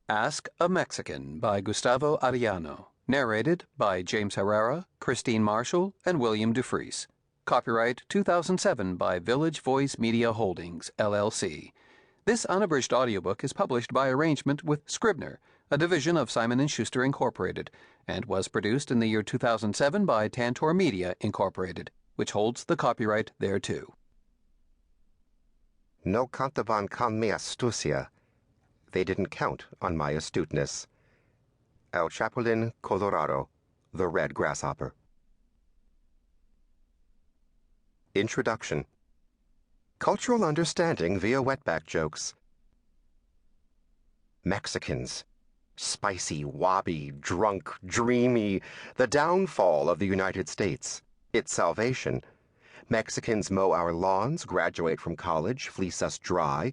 Ask a Mexican by Gustavo Arellano. Narrated by James Herrera, Christine Marshall, and William Dufris. Copyright 2007 by Village Voice Media Holdings, LLC. This unabridged audiobook is published by arrangement with Scribner, a division of Simon & Schuster Incorporated, and was produced in the year 2007 by Tantor Media Incorporated, which holds the copyright thereto. No contaban con mi astucia. They didn't count on my astuteness. El Chapulín Colorado, the Red Grasshopper. Introduction. Cultural understanding via wetback jokes. Mexicans. Spicy, wobby, drunk, dreamy. The downfall of the United States. Its salvation. Mexicans mow our lawns, graduate from college, fleece us dry.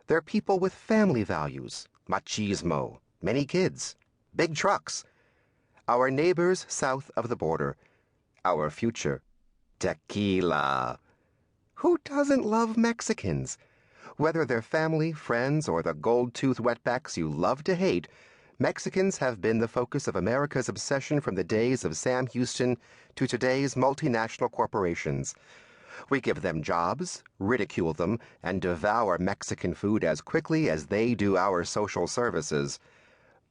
They're people with family values, machismo, many kids, big trucks. Our neighbors south of the border. Our future. Tequila. Who doesn't love Mexicans? Whether they're family, friends, or the gold-toothed wetbacks you love to hate, Mexicans have been the focus of America's obsession from the days of Sam Houston to today's multinational corporations. We give them jobs, ridicule them, and devour Mexican food as quickly as they do our social services.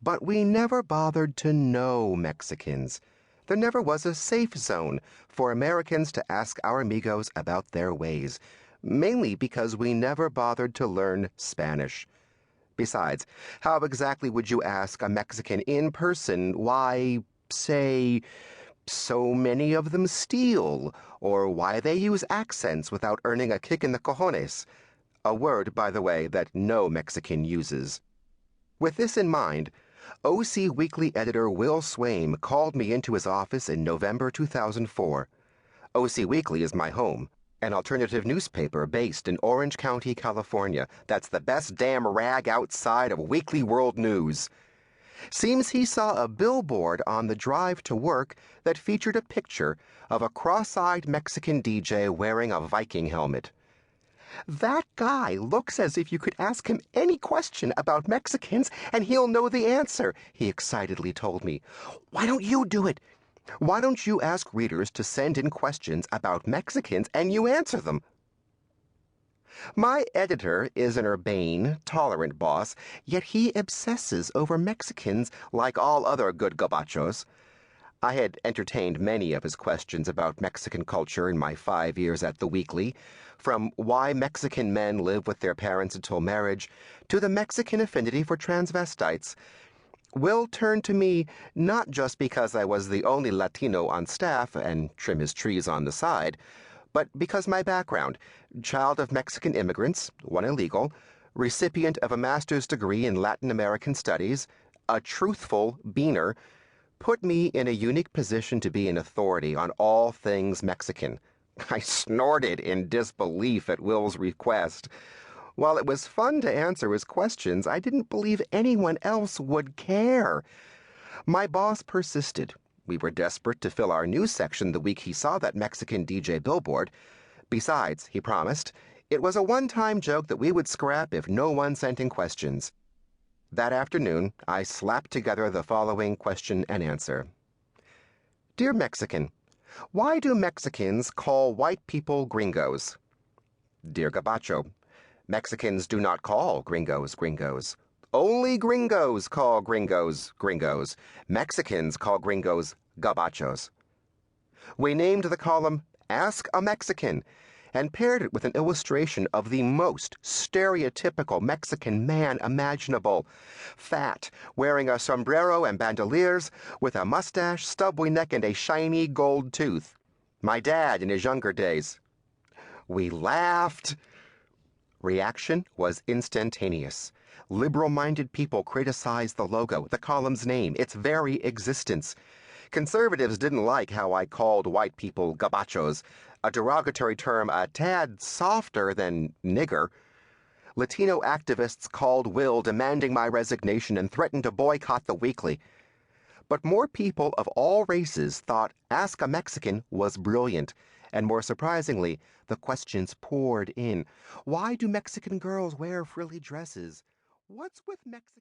But we never bothered to know Mexicans. There never was a safe zone for Americans to ask our amigos about their ways, mainly because we never bothered to learn Spanish. Besides, how exactly would you ask a Mexican in person why, say, so many of them steal, or why they use accents without earning a kick in the cojones? A word, by the way, that no Mexican uses. With this in mind, OC Weekly editor Will Swaim called me into his office in November 2004. OC Weekly is my home, an alternative newspaper based in Orange County, California. That's the best damn rag outside of Weekly World News. Seems he saw a billboard on the drive to work that featured a picture of a cross-eyed Mexican DJ wearing a Viking helmet. That guy looks as if you could ask him any question about Mexicans and he'll know the answer, he excitedly told me. Why don't you do it? Why don't you ask readers to send in questions about Mexicans and you answer them? My editor is an urbane, tolerant boss, yet he obsesses over Mexicans like all other good gabachos. I had entertained many of his questions about Mexican culture in my 5 years at the Weekly, from why Mexican men live with their parents until marriage, to the Mexican affinity for transvestites. Will turned to me not just because I was the only Latino on staff and trim his trees on the side, but because my background, child of Mexican immigrants, one illegal, recipient of a master's degree in Latin American studies, a truthful beaner, put me in a unique position to be an authority on all things Mexican. I snorted in disbelief at Will's request. While it was fun to answer his questions, I didn't believe anyone else would care. My boss persisted. We were desperate to fill our news section the week he saw that Mexican DJ billboard. Besides, he promised, it was a one-time joke that we would scrap if no one sent in questions. That afternoon, I slapped together the following question and answer. Dear Mexican, why do Mexicans call white people gringos? Dear Gabacho, Mexicans do not call gringos gringos. Only gringos call gringos gringos. Mexicans call gringos gabachos. We named the column Ask a Mexican and paired it with an illustration of the most stereotypical Mexican man imaginable. Fat, wearing a sombrero and bandoliers, with a mustache, stubby neck, and a shiny gold tooth. My dad in his younger days. We laughed. Reaction was instantaneous. Liberal-minded people criticized the logo, the column's name, its very existence. Conservatives didn't like how I called white people gabachos, a derogatory term a tad softer than nigger. Latino activists called Will, demanding my resignation, and threatened to boycott the Weekly. But more people of all races thought Ask a Mexican was brilliant, and more surprisingly, the questions poured in. Why do Mexican girls wear frilly dresses? What's with Mexican...